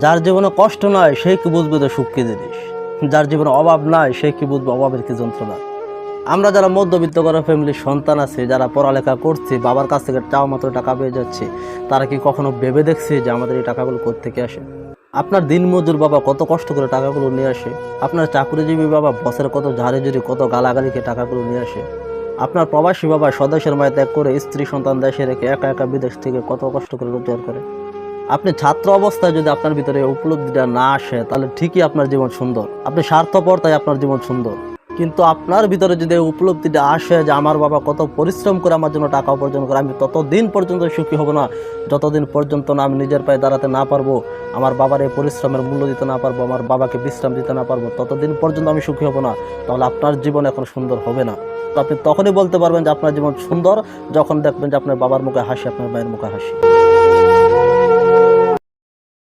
যার জীবনে কষ্ট নাই সেই কি বুঝবে তো সুখ কি জিনিস, যার জীবনে অভাব নাই সেই কি বুঝবে অভাবের কি যন্ত্রণা। আমরা যারা মধ্যবিত্ত করা ফ্যামিলির সন্তান আছি, যারা পড়ালেখা করছি, বাবার কাছ থেকে চাওয়া মতো টাকা পেয়ে যাচ্ছি, তারা কি কখনো ভেবে দেখছি যে আমাদের এই টাকাগুলো কোত্থেকে আসে? আপনার দিনমজুর বাবা কত কষ্ট করে টাকাগুলো নিয়ে আসে, আপনার চাকরিজীবী বাবা বছরে কত ঝাড়িঝুড়ি কত গালাগালি খেয়ে টাকাগুলো নিয়ে আসে, আপনার প্রবাসী বাবা স্বদেশের মায়া ত্যাগ করে স্ত্রী সন্তান দেশে রেখে একা একা বিদেশ থেকে কত কষ্ট করে রোজগার করে। আপনি ছাত্র অবস্থায় যদি আপনার ভিতরে এই উপলব্ধিটা না আসে, তাহলে ঠিকই আপনার জীবন সুন্দর, আপনি স্বার্থপর তাই আপনার জীবন সুন্দর। কিন্তু আপনার ভিতরে যদি এই উপলব্ধিটা আসে যে আমার বাবা কত পরিশ্রম করে আমার জন্য টাকা উপার্জন করে, আমি ততদিন পর্যন্ত সুখী হব না যতদিন পর্যন্ত না আমি নিজের পায়ে দাঁড়াতে না পারবো, আমার বাবার এই পরিশ্রমের মূল্য দিতে না পারবো, আমার বাবাকে বিশ্রাম দিতে না পারবো, ততদিন পর্যন্ত আমি সুখী হব না। তাহলে আপনার জীবন এখন সুন্দর হবে না। তো আপনি তখনই বলতে পারবেন যে আপনার জীবন সুন্দর যখন দেখবেন যে আপনার বাবার মুখে হাসি, আপনার মায়ের মুখে হাসি।